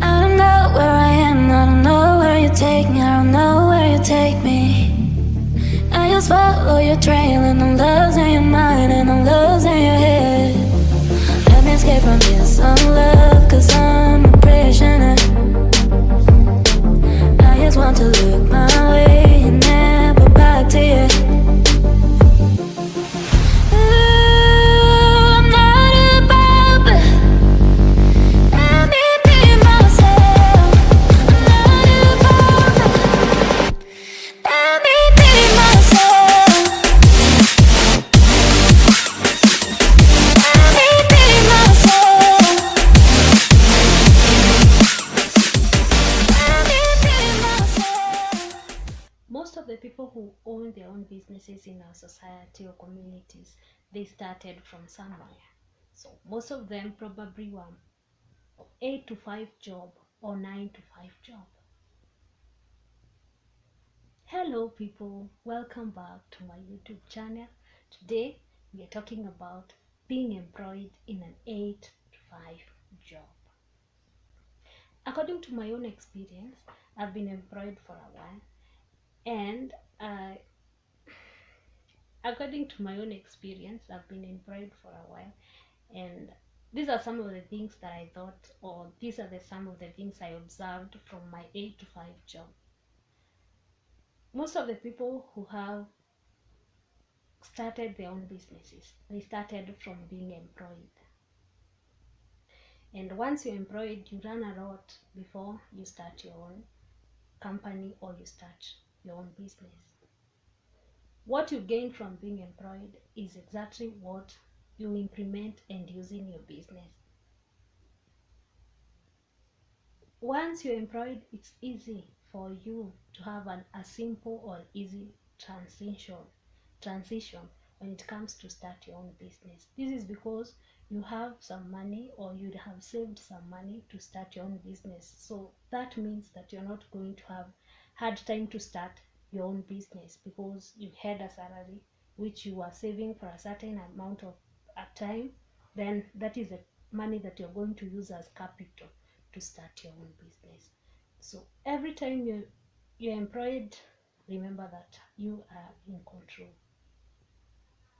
I don't know where I am, I don't know where you take me, I don't know where you take me. I just follow your trail and I'm losing your mind and I'm losing your head. Let me escape from this love, cause I'm a prisoner. I just want to look my way and never back to you. Ooh, I'm not above, but let me be myself. I'm not above, but let me be myself. Let me be myself. Let me be myself. Most of the people who own their own businesses in our society or communities, they started from somewhere. So most of them probably were 8 to 5 job or 9 to 5 job. Hello people, welcome back to my YouTube channel. Today we are talking about being employed in an 8 to 5 job. According to my own experience, I've been employed for a while, and according to my own experience, I've been employed for a while, and these are some of the things that I thought, or these are some of the things I observed from my 8 to 5 job. Most of the people who have started their own businesses, they started from being employed. And once you're employed, you run a lot before you start your own company or you start your own business. What you gain from being employed is exactly what you implement and use in your business. Once you're employed, it's easy for you to have a simple or easy transition when it comes to start your own business. This is because you have some money or you have saved some money to start your own business. So that means that you're not going to have hard time to start your own business because you had a salary which you are saving for a certain amount of time. Then that is the money that you're going to use as capital to start your own business. So every time you're employed, remember that you are in control.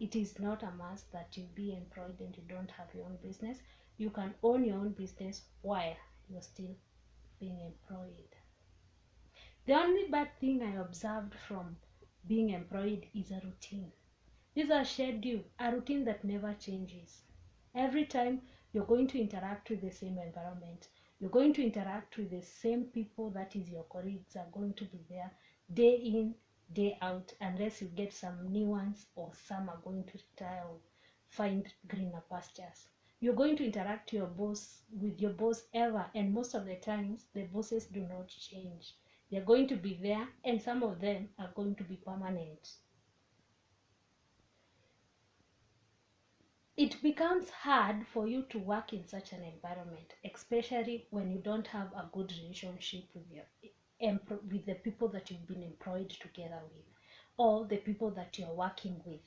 It is not a must that you be employed and you don't have your own business. You can own your own business while you're still being employed. The only bad thing I observed from being employed is a routine. These are schedule, a routine that never changes. Every time you're going to interact with the same environment, you're going to interact with the same people, that is your colleagues are going to be there day in, day out, unless you get some new ones or some are going to retire or find greener pastures. You're going to interact with your boss ever, and most of the times the bosses do not change. They're going to be there, and some of them are going to be permanent. It becomes hard for you to work in such an environment, especially when you don't have a good relationship with with the people that you've been employed together with, or the people that you're working with.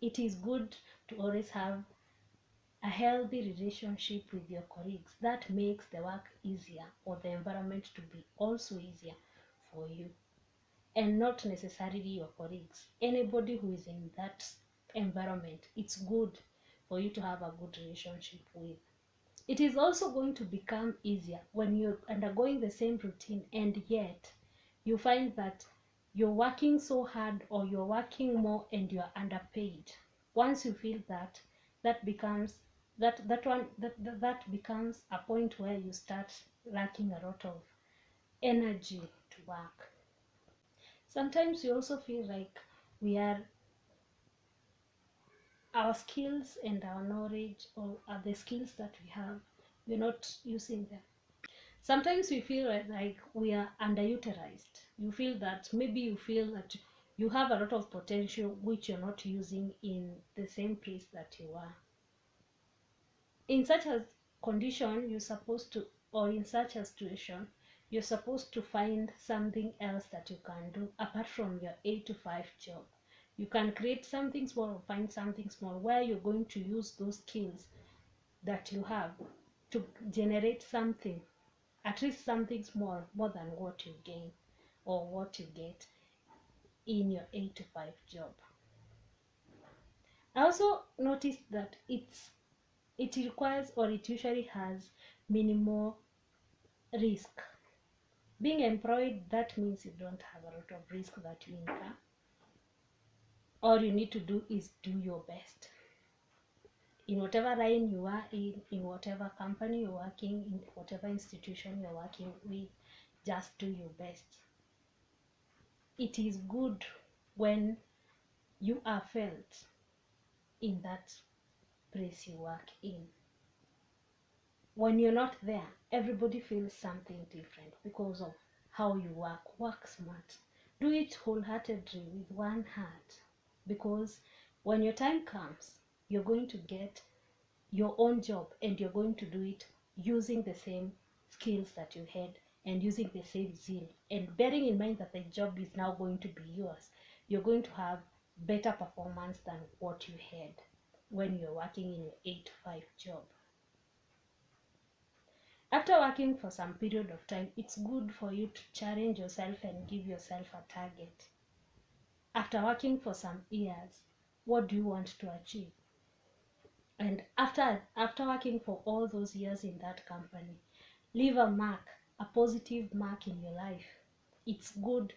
It is good to always have a healthy relationship with your colleagues. That makes the work easier, or the environment to be also easier for you, and not necessarily your colleagues. Anybody who is in that environment, it's good for you to have a good relationship with. It is also going to become easier when you're undergoing the same routine and yet you find that you're working so hard or you're working more and you're underpaid. Once you feel that, that becomes that becomes a point where you start lacking a lot of energy to work. Sometimes we also feel like we are our skills and our knowledge, or the skills that we have, we're not using them. Sometimes we feel like we are underutilized. You feel that you have a lot of potential which you're not using in the same place that you are. In such a condition, you're supposed to, or in such a situation, you're supposed to find something else that you can do apart from your 8 to 5 job. You can create something small or find something small where you're going to use those skills that you have to generate something at least something small more than what you gain or what you get in your 8 to 5 job. I also noticed that it requires, or it usually has, minimal risk. Being employed, that means you don't have a lot of risk that you incur. All you need to do is do your best in whatever line you are in whatever company you're working, in whatever institution you're working with. Just do your best. It is good when you are felt in that place you work in. When you're not there, everybody feels something different because of how you work. Work smart. Do it wholeheartedly with one heart, because when your time comes, you're going to get your own job and you're going to do it using the same skills that you had and using the same zeal, and bearing in mind that the job is now going to be yours. You're going to have better performance than what you had when you're working in your 8 to 5 job. After working for some period of time, it's good for you to challenge yourself and give yourself a target. After working for some years, what do you want to achieve? And after working for all those years in that company, leave a mark, a positive mark in your life. It's good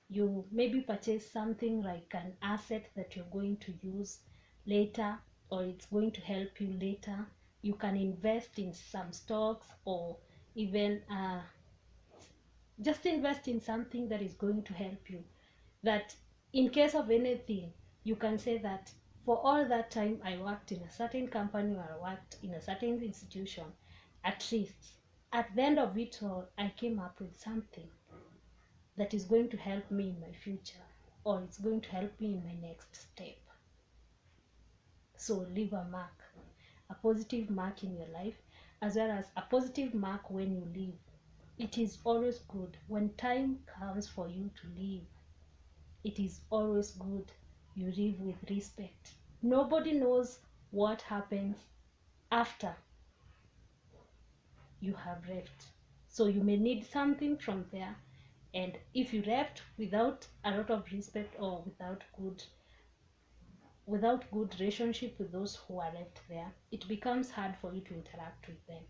you maybe purchase something like an asset that you're going to use later, or it's going to help you later. You can invest in some stocks, or even just invest in something that is going to help you, that in case of anything, you can say that for all that time I worked in a certain company or I worked in a certain institution, at least at the end of it all, I came up with something that is going to help me in my future, or it's going to help me in my next step. So leave a mark, a positive mark in your life, as well as a positive mark when you leave. It is always good when time comes for you to leave. It is always good you live with respect. Nobody knows what happens after you have left. So you may need something from there, and if you left without a lot of respect, or without good relationship with those who are left there, it becomes hard for you to interact with them.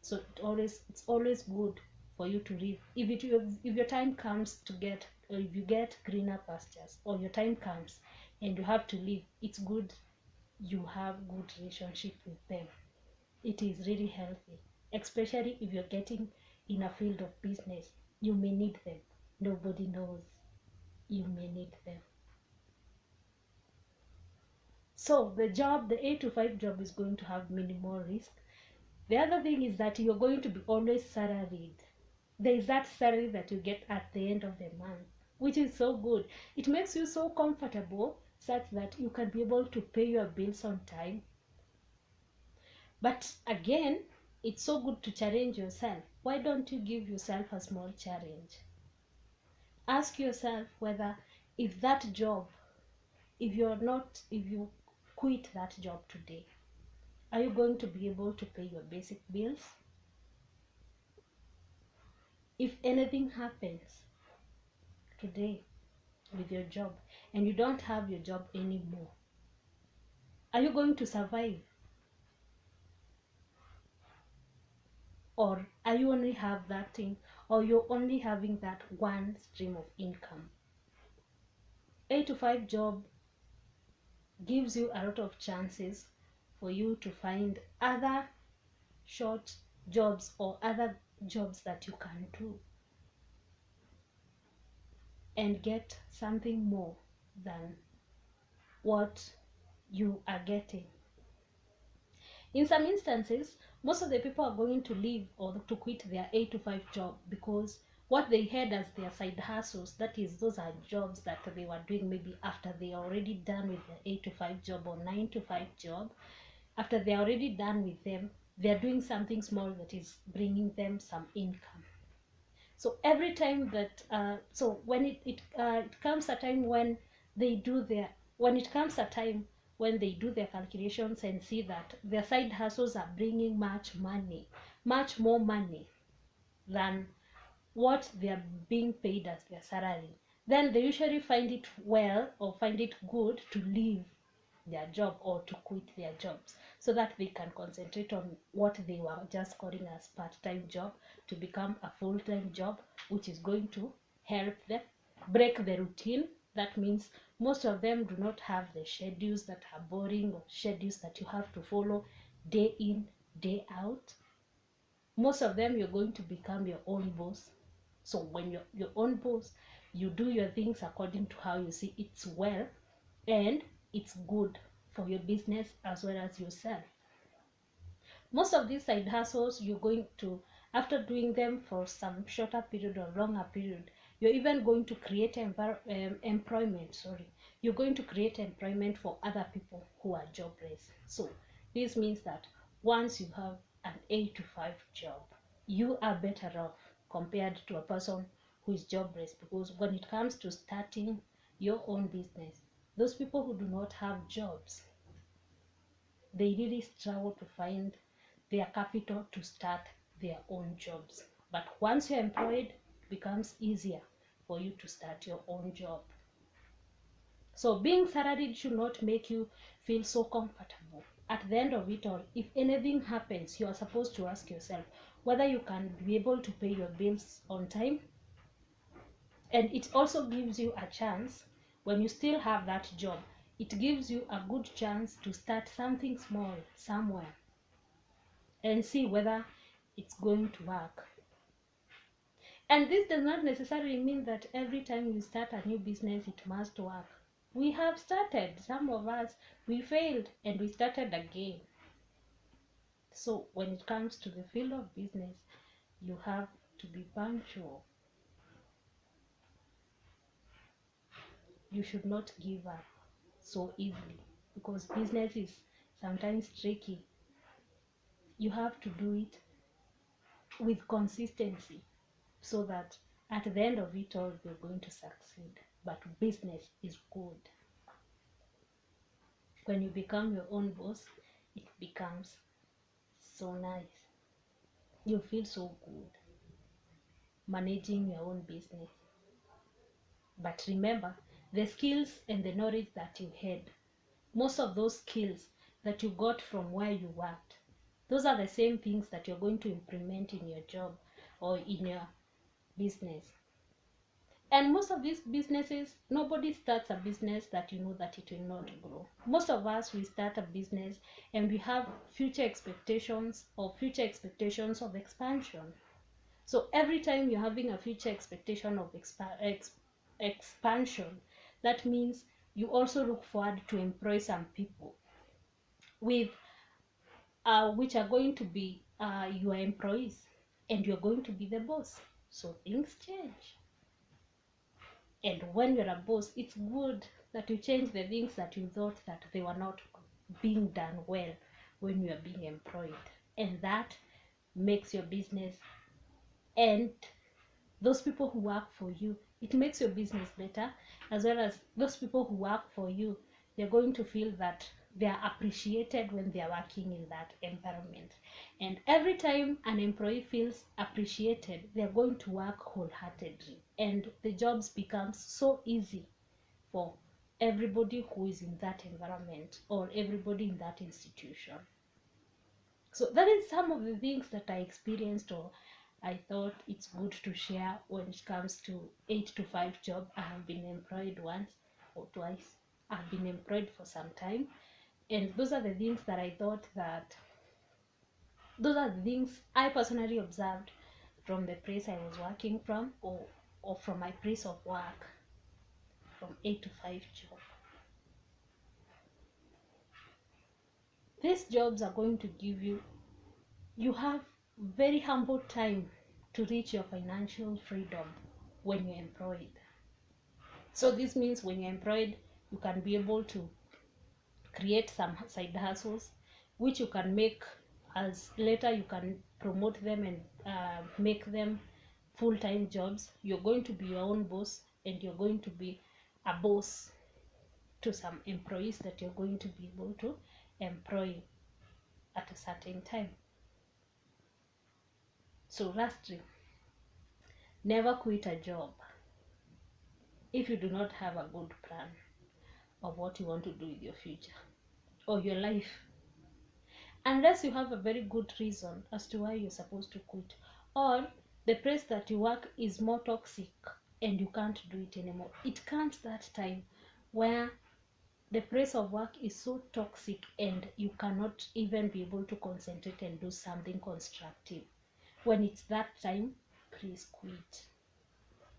So it's always good for you to leave. If your time comes to get, or if you get greener pastures, or your time comes and you have to leave, it's good you have good relationship with them. It is really healthy, especially if you're getting in a field of business. You may need them. Nobody knows. You may need them. So the 8 to 5 job is going to have minimal risk. The other thing is that you're going to be always salaried. There is that salary that you get at the end of the month, which is so good. It makes you so comfortable such that you can be able to pay your bills on time. But again, it's so good to challenge yourself. Why don't you give yourself a small challenge? Ask yourself whether if that job, if you quit that job today, are you going to be able to pay your basic bills? If anything happens today with your job and you don't have your job anymore, are you going to survive? Or are you only have that thing, or you're only having that one stream of income? 8 to 5 job gives you a lot of chances for you to find other short jobs or other jobs that you can do and get something more than what you are getting. In some instances, most of the people are going to leave or to quit their 8 to 5 job because what they had as their side hustles, that is, those are jobs that they were doing maybe after they are already done with their 8 to 5 job or 9 to 5 job. After they are already done with them, they are doing something small that is bringing them some income. So every time that so when it comes a time when they do their when it comes a time when they do their calculations and see that their side hustles are bringing much more money, than what they are being paid as their salary, then they usually find it well or find it good to leave their job or to quit their jobs so that they can concentrate on what they were just calling as part-time job to become a full-time job, which is going to help them break the routine. That means most of them do not have the schedules that are boring or schedules that you have to follow day in, day out. Most of them, you're going to become your own boss. So when you're your own boss, you do your things according to how you see it's well, and it's good for your business as well as yourself. Most of these side hustles, you're going to, after doing them for some shorter period or longer period, you're even going to create employment. You're going to create employment for other people who are jobless. So this means that once you have an 8 to 5 job, you are better off compared to a person who is jobless, because when it comes to starting your own business, those people who do not have jobs, they really struggle to find their capital to start their own jobs. But once you're employed, it becomes easier for you to start your own job. So being salaried should not make you feel so comfortable. At the end of it all, if anything happens, you are supposed to ask yourself whether you can be able to pay your bills on time. And it also gives you a chance, when you still have that job, it gives you a good chance to start something small somewhere and see whether it's going to work. And this does not necessarily mean that every time you start a new business it must work. We have started, some of us, we failed and we started again. So when it comes to the field of business, you have to be punctual. You should not give up so easily, because business is sometimes tricky. You have to do it with consistency so that at the end of it all you're going to succeed. But business is good. When you become your own boss, it becomes so nice. You feel so good managing your own business. But remember, the skills and the knowledge that you had, most of those skills that you got from where you worked, those are the same things that you're going to implement in your job or in your business. And most of these businesses, nobody starts a business that you know that it will not grow. Most of us, we start a business and we have future expectations of expansion. So every time you're having a future expectation of expansion, that means you also look forward to employ some people with which are going to be your employees, and you're going to be the boss. So things change. And when you're a boss, it's good that you change the things that you thought that they were not being done well when you are being employed. And that makes your business, and those people who work for you, it makes your business better, as well as those people who work for you, they're going to feel that they are appreciated when they are working in that environment. And every time an employee feels appreciated, they're going to work wholeheartedly, and the jobs becomes so easy for everybody who is in that environment or everybody in that institution. So that is some of the things that I experienced, or I thought it's good to share when it comes to 8 to 5 job. I have been employed once or twice. I've been employed for some time, and those are the things that I thought that those are the things I personally observed from the place I was working from, or from my place of work, from 8 to 5 job. These jobs are going to give you have very humble time to reach your financial freedom when you're employed. So this means when you're employed, you can be able to create some side hustles which you can make, as later you can promote them and make them full-time jobs. You're going to be your own boss, and you're going to be a boss to some employees that you're going to be able to employ at a certain time. So lastly, Never quit a job if you do not have a good plan of what you want to do with your future or your life, unless you have a very good reason as to why you're supposed to quit, or the place that you work is more toxic and you can't do it anymore. It comes that time where the place of work is so toxic and you cannot even be able to concentrate and do something constructive. When it's that time, please quit.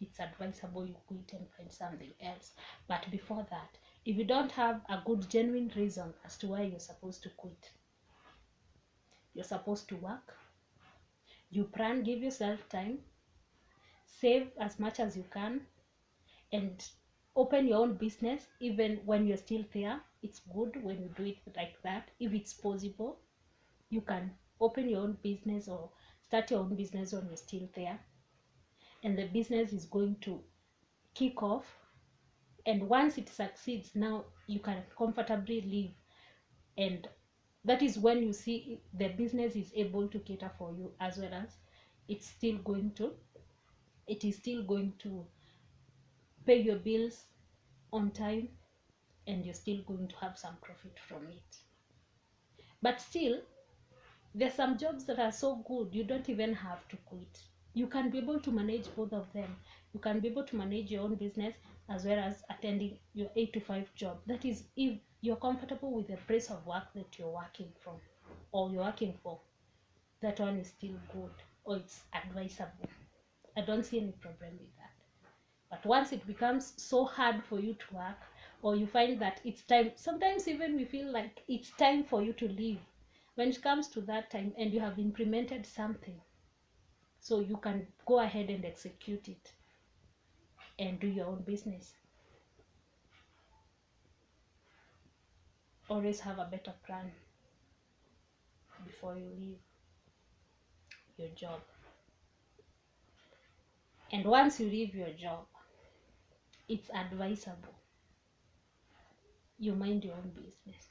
It's advisable you quit and find something else. But before that, if you don't have a good genuine reason as to why you're supposed to quit, you're supposed to work, you plan, give yourself time, save as much as you can, and open your own business. Even when you're still there, it's good when you do it like that. If it's possible, you can open your own business or start your own business when you're still there, and the business is going to kick off. And once it succeeds, now you can comfortably live, and that is when you see the business is able to cater for you, as well as it is still going to pay your bills on time, and you're still going to have some profit from it. But still, there's some jobs that are so good you don't even have to quit. You can be able to manage both of them. You can be able to manage your own business as well as attending your 8 to 5 job. That is, if you're comfortable with the place of work that you're working from or you're working for, that one is still good, or it's advisable. I don't see any problem with that. But once it becomes so hard for you to work, or you find that it's time, sometimes even we feel like it's time for you to leave. When it comes to that time and you have implemented something, so you can go ahead and execute it and do your own business. Always have a better plan before you leave your job. And once you leave your job, it's advisable you mind your own business.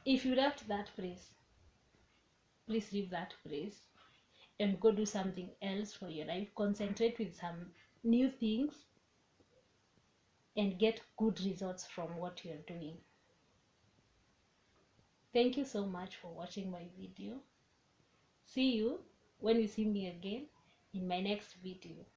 If you left that place, please leave that place and go do something else for your life. Concentrate with some new things and get good results from what you're doing. Thank you so much for watching my video. See you when you see me again in my next video.